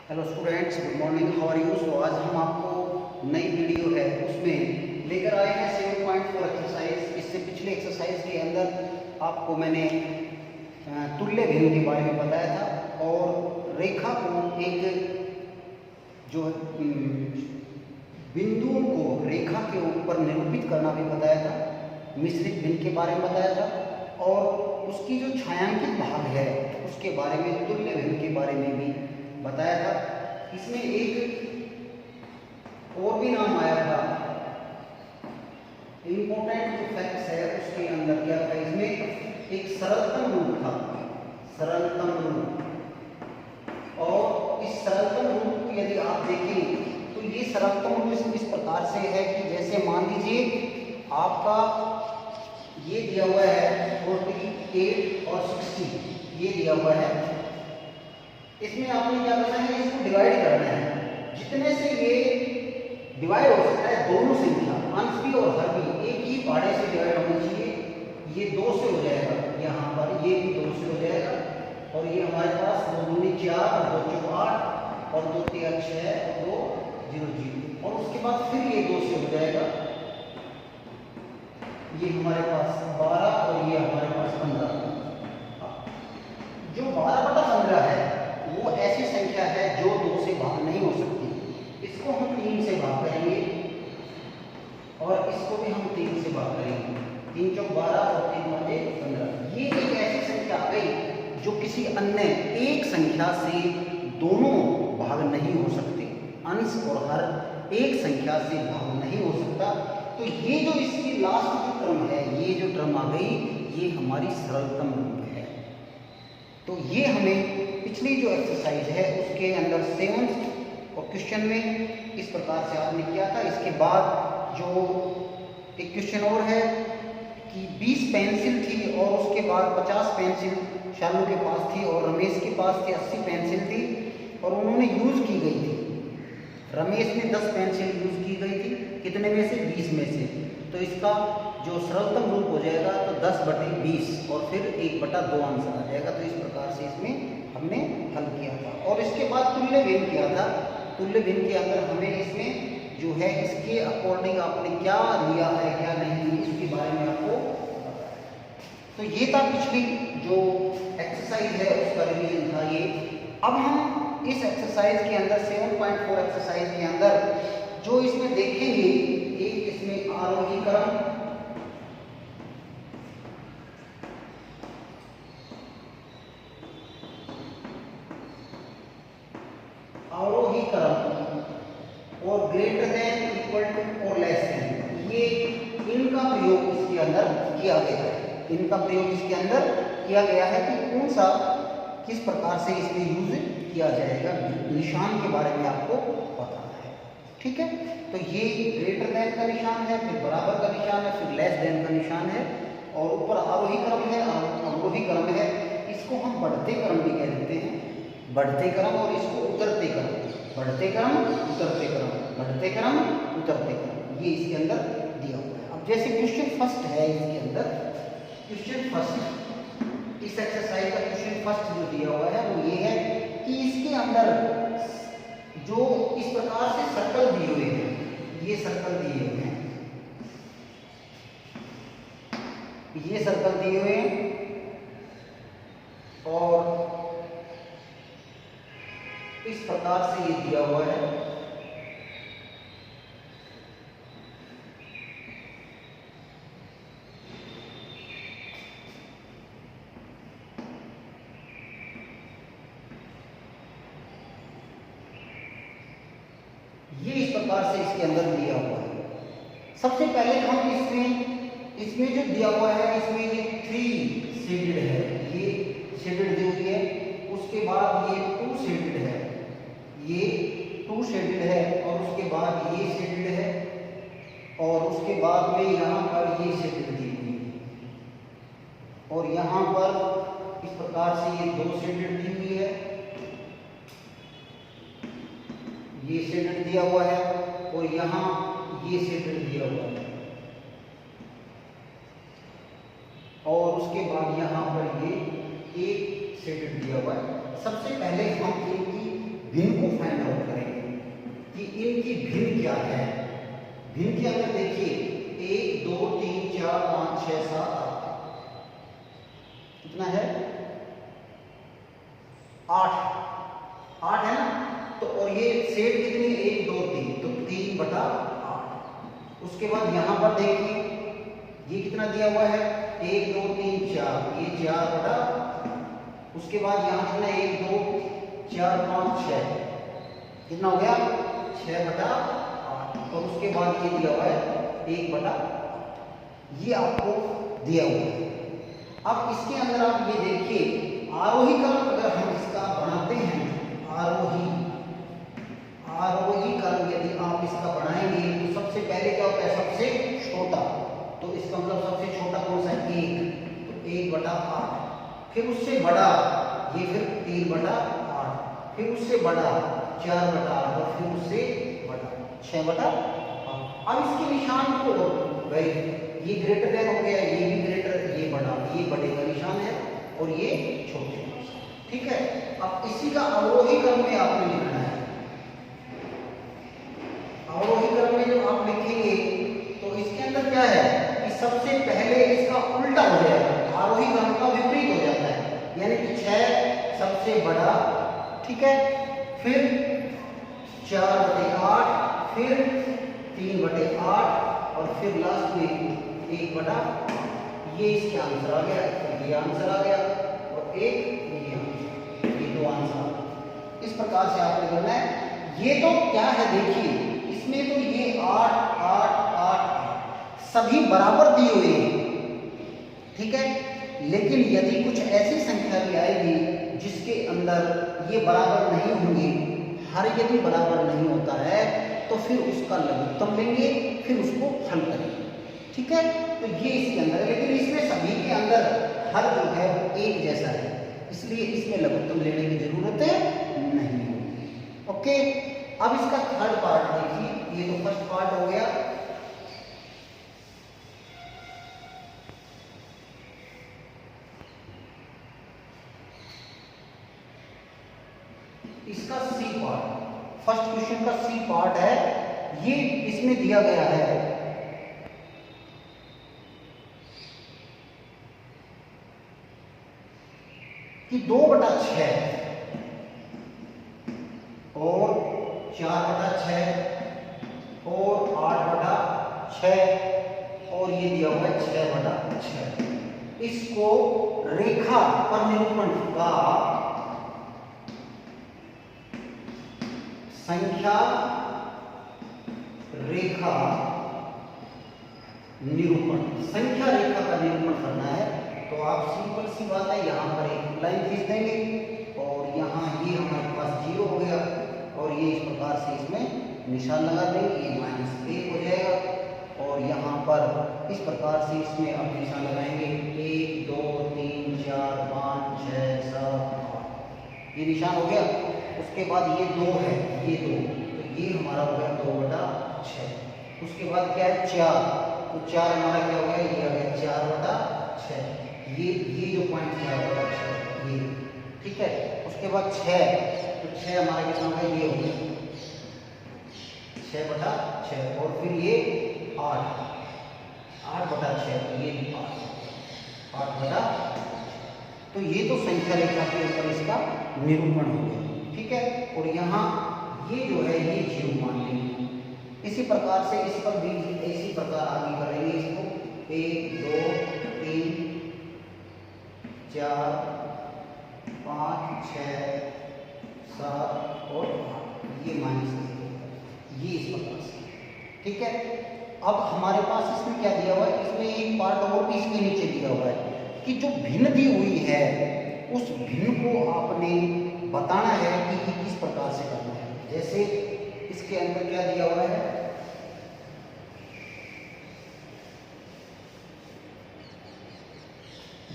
Hello students, good morning, how are you. So आज हम आपको नई वीडियो है उसमें लेकर आए हैं 7.4 एक्सरसाइज। इससे पिछले एक्सरसाइज के अंदर आपको मैंने तुल्य भिन्न के बारे में बताया था और रेखा को एक जो बिंदुओं को रेखा के ऊपर निरूपित करना भी बताया था, मिश्रित भिन्न के बारे में बताया था और उसकी जो छायांकित भाग है उसके बारे में, तुल्य भिन्न के बारे में भी बताया था। इसमें एक और भी नाम आया था, इंपॉर्टेंट जो फैक्ट्स है उसके अंदर क्या था, इसमें एक सरलतम रूप था, सरलतम रूप। और इस सरलतम रूप को यदि आप देखें तो ये सरलतम रूप इस प्रकार से है कि जैसे मान लीजिए आपका ये दिया हुआ है 48 और 60, ये दिया हुआ है। इसमें आपने क्या करना है, इसको डिवाइड करना है। जितने से ये डिवाइड हो सकता है, दोनों संख्या अंश भी और हर भी एक ही पहाड़े से डिवाइड होना चाहिए। ये 2 से हो जाएगा, यहाँ पर ये भी 2 से हो जाएगा और ये हमारे पास 2 दूनी 4 और 2 चौक 8 और 2 तिया 6 और 2 0 0 और उसके बाद फिर ये 2 से हो जाएगा। ये हमारे पास 12 और ये हमारे पास 15। जो 12/15 है वो ऐसी संख्या है जो 2 से भाग नहीं हो सकती। इसको हम 3 से भाग करेंगे और इसको भी हम 3 से भाग करेंगे। 3 चौक 12 और 3 पंजे 15। ये एक ऐसी संख्या आ गई जो किसी अन्य एक संख्या से दोनों भाग नहीं हो सकते। अंश और हर एक संख्या से भाग नहीं हो सकता। तो ये जो इसकी लास्ट जो टर्म है, ये जो टर्म आ गई, ये हमारी सरलतम रूप है। तो ये हमें पिछली जो एक्सरसाइज है उसके अंदर 7th और क्वेश्चन में इस प्रकार से आपने किया था। इसके बाद जो एक क्वेश्चन और है कि 20 पेंसिल थी और उसके बाद 50 पेंसिल शालू के पास थी और रमेश के पास थी 80 पेंसिल थी और उन्होंने यूज़ की गई थी। रमेश ने 10 पेंसिल यूज़ की गई थी, कितने में से? 20 में से। तो इसका जो सरलतम रूप हो जाएगा तो 10/20 और फिर 1/2 आंसर आ जाएगा। तो इस प्रकार से इसमें हमने हल किया था और इसके बाद तुल्य भिन्न किया था। तुल्य भिन्न के अंदर हमें इसमें जो है इसके अकॉर्डिंग आपने क्या लिया है क्या नहीं, इसके बारे में आपको। तो ये था पिछली जो एक्सरसाइज है उसका रिवीजन था ये। अब हम इस एक्सरसाइज के अंदर 7.4 एक्सरसाइज के अंदर जो इसमें देखेंगे, एक इसमें आरोही क्रम, आरोही क्रम और ग्रेटर देन, इक्वल टू और लेस देन, ये इनका प्रयोग इसके अंदर किया गया है। इनका प्रयोग इसके अंदर किया गया है कि कौन सा किस प्रकार से इसमें यूज किया जाएगा, निशान के बारे में आपको बताना है। ठीक है, तो ये ग्रेटर देन का निशान है, फिर बराबर का निशान है, फिर लेस देन का निशान है और ऊपर आरोही क्रम है, अवरोही क्रम है। इसको हम बढ़ते क्रम भी कह देते हैं, बढ़ते क्रम, और इसको उतरते क्रम, बढ़ते क्रम उतरते क्रम, बढ़ते क्रम उतरते क्रम, ये इसके अंदर दिया हुआ है। अब जैसे क्वेश्चन फर्स्ट है इसके अंदर, क्वेश्चन फर्स्ट इस एक्सरसाइज का क्वेश्चन फर्स्ट जो दिया हुआ है वो ये है कि इसके अंदर जो इस प्रकार से सर्कल दिए हुए हैं, ये सर्कल दिए हुए हैं, ये सर्कल दिए हुए हैं और इस प्रकार से ये दिया हुआ है। ये इस प्रकार से इसके अंदर दिया हुआ है। सबसे पहले हम इसमें जो दिया हुआ है, इसमें ये 3 शेडेड है, ये शेडेड दी हुई है। उसके बाद ये 2 शेडेड है, ये 2 शेडेड है और उसके बाद ये शेडेड है और उसके बाद में यहाँ पर ये शेडेड दी हुई है और यहाँ पर इस प्रकार से ये 2 शेडेड दी हुई है, ये शेडेड दिया हुआ है और यहाँ ये शेडेड दिया हुआ है और उसके बाद यहाँ पर ये एक शेडेड दिया हुआ है। सबसे पहले हम इनकी भिन्न को फाइंड आउट करेंगे कि इनकी भिन्न क्या है। भिन्न के अंदर देखिए 1 2 3 4 5 6 7 8 कितना है 8 है ना। तो और ये सेट कितनी 1 2 3 तो 3/8। उसके बाद यहां पर देखिए ये कितना दिया हुआ है 1 2 3 4 ये 4/। उसके बाद यहाँ कितना 1 2 4 5 6 कितना हो गया 6/8। और उसके बाद ये दिया हुआ है 1/8 ये आपको दिया हुआ है। अब इसके अंदर आप ये देखिए आरोही क्रम अगर हम इसका बनाते हैं आरोही क्रम यदि आप इसका बनाएंगे तो सबसे पहले क्या होता है सबसे छोटा। तो इसका मतलब सबसे छोटा कौन सा है 1 तो 1/8। फिर उससे बड़ा ये फिर 3/8। फिर उससे बड़ा 4/8 और फिर उससे बड़ा 6/8। अब इसके निशान को भाई ये ग्रेटर देन हो गया ये भी ग्रेटर ये बड़ा ये बड़े का निशान है और ये छोटे का। ठीक है। अब इसी का अवरोही क्रम में आपने लिखना है। अवरोही क्रम में जब आप लिखेंगे तो इसके अंदर क्या है कि सबसे पहले इसका उल्टा हो जाएगा आरोही क्रम का विपरीत हो जाता है यानी कि 6 सबसे बड़ा। ठीक है। फिर 4/8 फिर 3/8 और फिर लास्ट में 1/8। ये इसके आंसर आ गया तो ये आंसर आ गया और एक ये 2 आंसर। इस प्रकार से आपने करना है। ये तो क्या है देखिए इसमें तो ये 8 8 8 सभी बराबर दिए हुए हैं। ठीक है। लेकिन यदि कुछ ऐसी संख्या भी आएगी जिसके अंदर ये बराबर नहीं होंगे हर यदि बराबर नहीं होता है तो फिर उसका लघुत्तम लेंगे फिर उसको हल करेंगे। ठीक है। तो ये इसके अंदर है लेकिन इसमें सभी के अंदर हर जो है वो एक जैसा है इसलिए इसमें लघुत्तम लेने की जरूरत नहीं होगी। ओके। अब इसका थर्ड पार्ट देखिए ये तो फर्स्ट पार्ट हो गया। इसका सी पार्ट फर्स्ट क्वेश्चन का सी पार्ट है। ये इसमें दिया गया है कि 2/6 और 4/6 और 8/6 और ये दिया हुआ है 6/6। इसको रेखा पर निरूपण का संख्या रेखा निरूपण संख्या रेखा का निरूपण करना है। तो आप सिंपल सी बात है यहाँ पर एक लाइन खींच देंगे और यहाँ ये हमारे पास 0 हो गया और ये इस प्रकार से इसमें निशान लगा देंगे ये -1 हो जाएगा और यहाँ पर इस प्रकार से इसमें अब निशान लगाएंगे 1 2 3 4 5 6 7 8 ये निशान हो गया। उसके बाद ये 2 है ये 2 तो ये हमारा हो गया 2/6। उसके बाद क्या है 4 तो 4 हमारा क्या हो गया ये आ गया 4/6 ये जो पॉइंट 4/6 ये। ठीक है। उसके बाद 6 तो 6 हमारा कितना होगा ये हो गया 6/6 और फिर ये 8/6 ये 8/। तो ये तो संख्या रेखा के ऊपर इसका निरूपण हो गया। ठीक है। और यहाँ ये जो है ये 0 मान लेंगे। इसी प्रकार से इस पर भी इसी प्रकार आगे करेंगे इसको 1 2 3 4 5 6 7 और 8 ये -1 ये इस प्रकार से। ठीक है। अब हमारे पास इसमें क्या दिया हुआ है इसमें एक पार्ट और भी इसके नीचे दिया हुआ है कि जो भिन्न दी हुई है उस भिन्न को आपने बताना है कि किस प्रकार से करना है। जैसे इसके अंदर क्या दिया हुआ है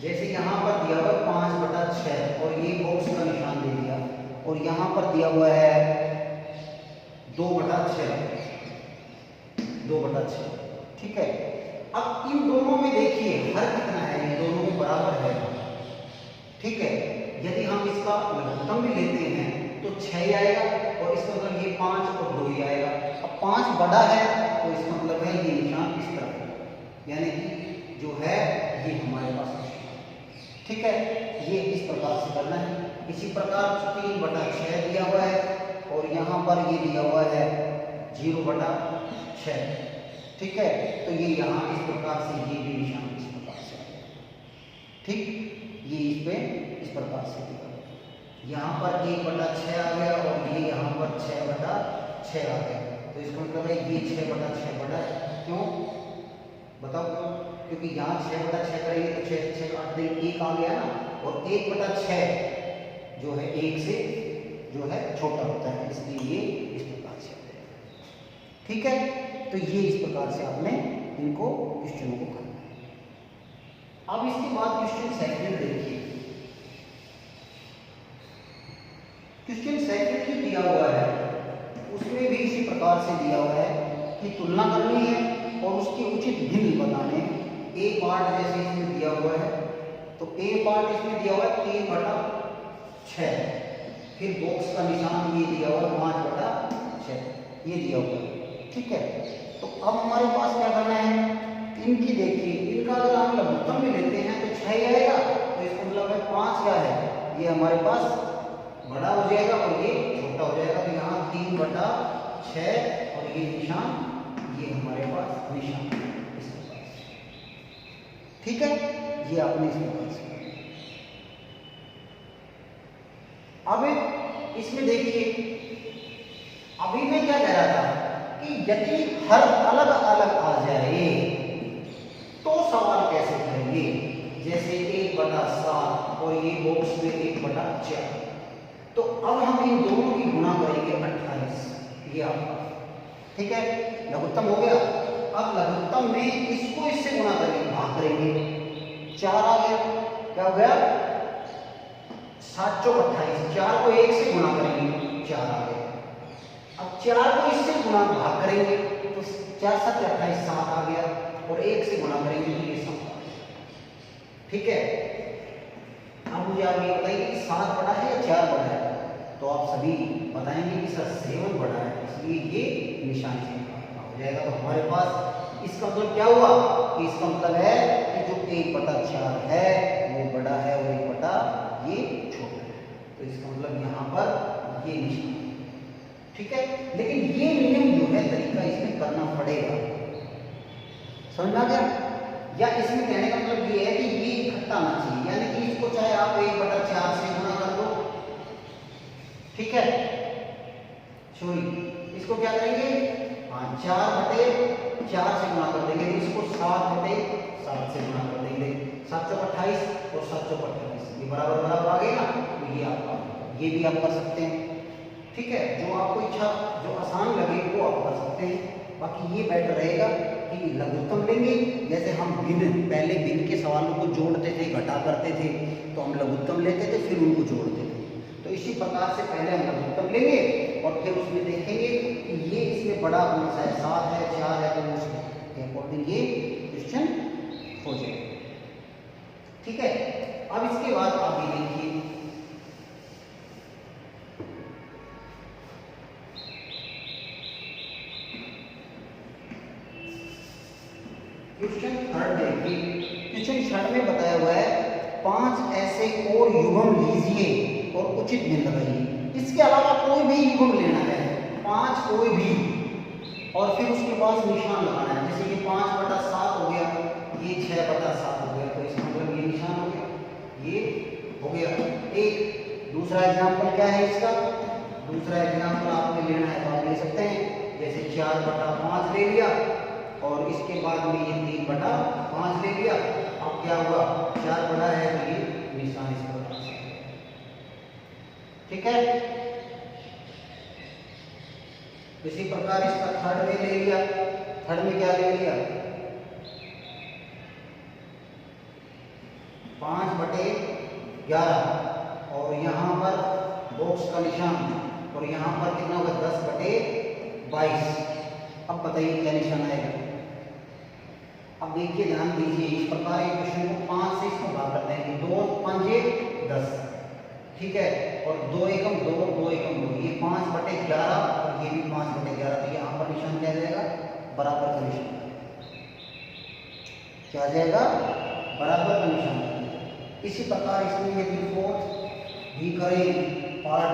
जैसे यहाँ पर दिया हुआ है 5/6 और ये बॉक्स का निशान दे दिया और यहाँ पर दिया हुआ है 2/6 2/6। ठीक है। अब इन दोनों में देखिए हर कितना है ये दोनों में बराबर है। ठीक है। यदि हम इसका लघुत्तम भी लेते हैं तो तो 6 ही आएगा, और इसका मतलब ये 5 और 2 ही आएगा। अब 5 बड़ा है तो इसका मतलब है ये निशान इस तरफ है, यानी कि जो है ये हमारे पास निशान। ठीक है, ये इस प्रकार से करना है। इसी प्रकार 3/6 दिया हुआ है, और यहाँ पर ये दिया हुआ है 0/6। ठीक है, तो ये यहाँ इस प्रकार से ये भी निशान इस प्रकार से आएगा। ठीक, ये इस पे इस प्रकार से दिया, यहाँ पर 1/6 आ गया, और ये यहाँ पर 6/6 आ गया। तो इसका मतलब है ये 6/6 बड़ा है। क्यों बताओ क्यों? क्योंकि यहाँ 6/6 करेंगे तो 6 6 8 1 आ गया ना, और 1/6 जो है 1 से जो है छोटा होता है, इसलिए ये इस प्रकार से आ जाएगा। ठीक है, तो ये इस प्रकार से आपने इनको क्वेश्चनों को करना है। अब इसके बाद क्वेश्चन सेकंड देखिए। क्वेश्चन सेकंड जो दिया हुआ है उसमें भी इसी प्रकार से दिया हुआ है कि तुलना करनी है और उसके उचित भिन्न बताने। ए पार्ट जैसे इसमें दिया हुआ है, तो ए पार्ट इसमें दिया हुआ है 3/6, फिर बॉक्स का निशान ये दिया हुआ है 5/6, ये दिया हुआ है। ठीक है, तो अब हमारे पास क्या करना है, इनकी देखिए, इनका अगर हम लघुत्तम में लेते हैं तो 6 आएगा, तो इसका मतलब है 5 क्या है, ये हमारे पास बड़ा हो जाएगा और ये छोटा हो जाएगा। तो यहाँ 3/6 और ये निशान, ये हमारे पास निशान इस प्रकार से। ठीक है, ये आपने इस प्रकार से। अब इसमें देखिए, अभी मैं क्या कह रहा था कि यदि हर अलग अलग आ जाए तो सवाल कैसे करेंगे। जैसे 1/7 और ये बॉक्स में 1/4, तो अब हम इन दोनों की गुणा करेंगे 28, ये आपका। ठीक है, लघुत्तम हो गया। अब लघुत्तम में इसको इससे गुणा करेंगे, भाग करेंगे, 4 आ गया, क्या हो गया 7 चौक 28, 4 को 1 से गुणा करेंगे, 4 आ गया। अब 4 को इससे गुणा भाग करेंगे तो 4 7 28, 7 आ गया, और 1 से गुणा करेंगे तो ये 7 आ गया। ठीक है, अब मुझे आप ये बताइए कि 7 बड़ा है या 4 बड़ा है, तो आप सभी बताएंगे कि सर 7 बड़ा है, इसलिए ये निशान से हो जाएगा। तो हमारे पास इसका मतलब क्या हुआ कि इसका मतलब है कि जो 1/4 है वो बड़ा है और 1 ये छोटा है, तो इसका मतलब यहाँ पर ये निशान। ठीक है, लेकिन ये नियम जो है तरीका इसमें करना पड़ेगा, समझ आ गया? या इसमें कहने का मतलब ये है कि ये इकट्ठा आना चाहिए, यानी कि इसको चाहे आप 1/4 से गुणा कर दो। ठीक है, सॉरी, इसको क्या करेंगे, हाँ 4/4 से गुणा कर देंगे, इसको 7/7 से गुणा कर देंगे, 7 चौक 28 और 7 चौक 28, ये बराबर बराबर आ गए ना, तो ये आपका, ये भी आप कर सकते हैं। ठीक है, जो आपको इच्छा, जो आसान लगे वो आप कर सकते हैं। बाकी ये बेटर रहेगा कि लघुत्तम लेंगे, जैसे हम भिन्न, पहले भिन्न के सवालों को जोड़ते थे, घटा करते थे, तो हम लघुत्तम लेते थे फिर उनको जोड़ते थे। तो इसी प्रकार से पहले हम लघुत्तम लेंगे और फिर उसमें देखेंगे कि ये इसमें बड़ा कौन सा है, 7 है 4 है, तो उसके अकॉर्डिंग ये क्वेश्चन हो जाएगा। ठीक है, अब इसके बाद आप ये देखिए, क्वेश्चन थर्ड देखिए। क्वेश्चन थर्ड में बताया हुआ है 5 ऐसे और युग्म लीजिए और उचित भिन्न लगाइए। इसके अलावा कोई भी युग्म लेना है, 5 कोई भी, और फिर उसके पास निशान लगाना है। जैसे ये 5/7 हो गया, ये 6/7 हो गया, तो इसका मतलब ये निशान हो गया, ये हो गया एक। दूसरा एग्जाम्पल क्या है इसका, दूसरा एग्जाम्पल आपने लेना है तो आप ले सकते हैं, जैसे 4/5 ले लिया और इसके बाद में ये 3/5 ले लिया। अब क्या हुआ, 4 बड़ा है तो ये निशान इस प्रकार से। ठीक है, इसी प्रकार इसका थर्ड में ले लिया, थर्ड में क्या ले लिया, 5/11 और यहाँ पर बॉक्स का निशान, और यहाँ पर कितना होगा 10/22। अब बताइए क्या निशान आएगा। अब देखिए, ध्यान दीजिए, इस प्रकार एक क्वेश्चन को 5 से इसको भाग कर देंगे, 2 5 10। ठीक है, और 2 एकम 2, 2 एकम 2, ये 5/11 और ये भी 5/11, तो यहाँ पर निशान क्या आ जाएगा, बराबर का निशान। क्या आ जाएगा, बराबर का निशान। इसी प्रकार इसमें यदि फोर्थ भी करें पार्ट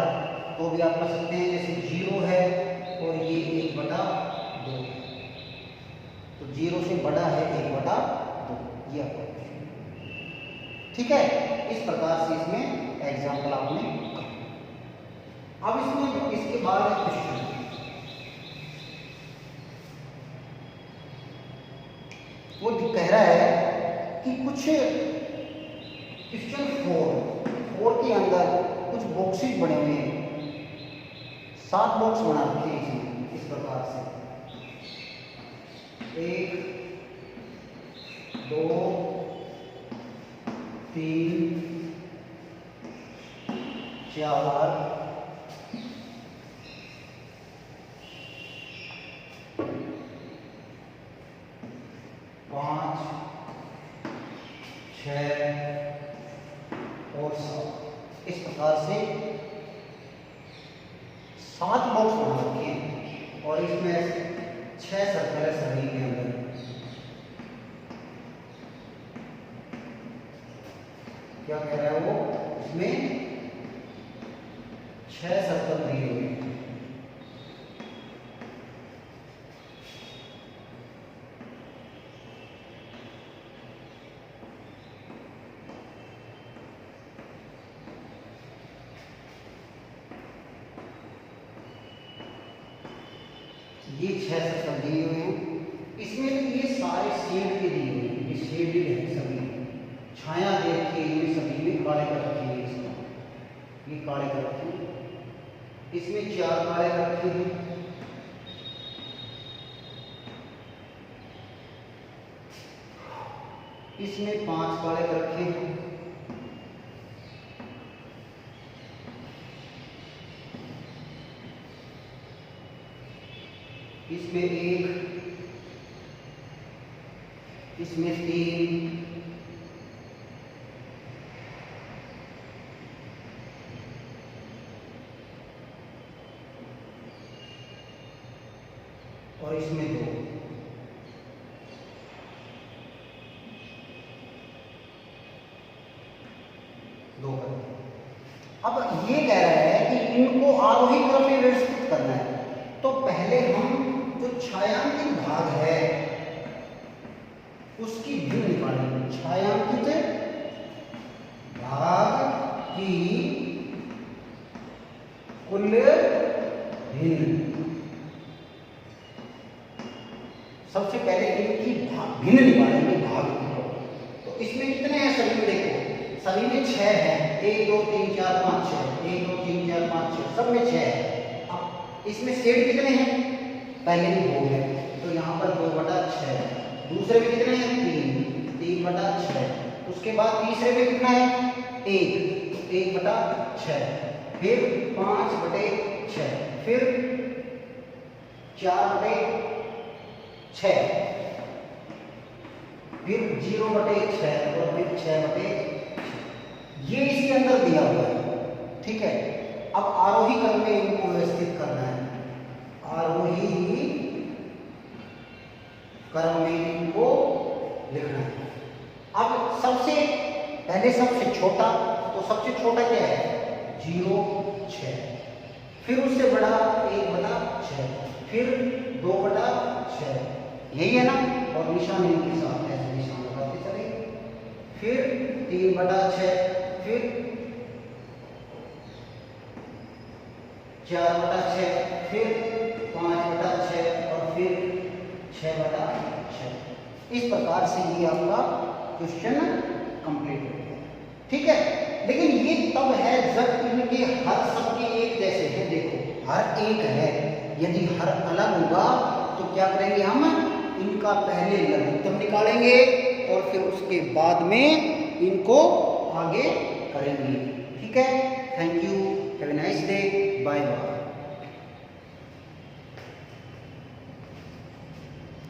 तो भी आप कर सकते हैं, जैसे 0 है और ये 1/2, तो 0 से बड़ा है 1/2, ये आपको, ठीक है। इस प्रकार से इसमें एग्जाम्पल आपने कर। अब इसमें इसके बाद एक क्वेश्चन, वो कह रहा है कि कुछ क्वेश्चन 4 के अंदर कुछ बॉक्सेस बने हुए हैं, 7 बॉक्स बना रखे हैं इसमें इस प्रकार से, 1 2 3 4 5 6 और 7, इस प्रकार से 7 बॉक्स बना रखे हैं और इसमें 6 सर्कल है सभी के अंदर। क्या कह रहा है वो, इसमें 6 सर्कल दिए हुए हैं। ये 6 सर्कल दिए हुए हैं, इसमें ये सारे शेड के दिए हुए हैं, ये शेड है सभी, छाया देख के ये सभी में काले कर रखे हैं, इसमें ये काले कर रखे हैं, इसमें 4 काले कर रखे हैं, इसमें 5 काले कर रखे हैं, इसमें 1, इसमें 3, और इसमें 2। अब ये कह रहा है कि इनको आरोही क्रम में व्यवस्थित करना है, तो पहले हम जो छायांकित भाग है उसकी भिन्न निकालेंगे, छायांकित भाग की कुल भिन्न। सबसे पहले इनकी भिन्न निकालेंगे भाग की। तो इसमें कितने हैं सभी में, देखो सभी में 6 है, 1 2 3 4 5 6, 1 2 3 4 5 6, सब में 6 है। अब इसमें शेड कितने हैं, पहले भी 2 है, तो यहाँ पर 2/6, दूसरे में कितने हैं 3, 3/6, उसके बाद तीसरे में कितना है 1, तो 1/6, फिर 5/6, फिर 4/6, फिर 0/6 और फिर 6/6, ये इसके अंदर दिया हुआ है, ठीक है। अब आरोही क्रम में इनको व्यवस्थित करना है, आरोही क्रम में इनको लिखना है। अब सबसे पहले सबसे छोटा, तो सबसे छोटा क्या है 0 6, फिर उससे बड़ा 1/6, फिर 2/6, यही है ना, और निशान इनके साथ ऐसे निशान लगाते चले, फिर 3/6, फिर 4/6, फिर 5/6 और फिर 6/6। इस प्रकार से ये आपका क्वेश्चन कंप्लीट हो गया, ठीक है। लेकिन ये तब है जब इनके हर सबके एक जैसे हैं, देखो हर एक है, यदि हर अलग होगा तो क्या करेंगे हम, इनका पहले लघुत्तम निकालेंगे और फिर उसके बाद में इनको आगे करेंगे, ठीक है। Thank you, have a nice day, bye bye.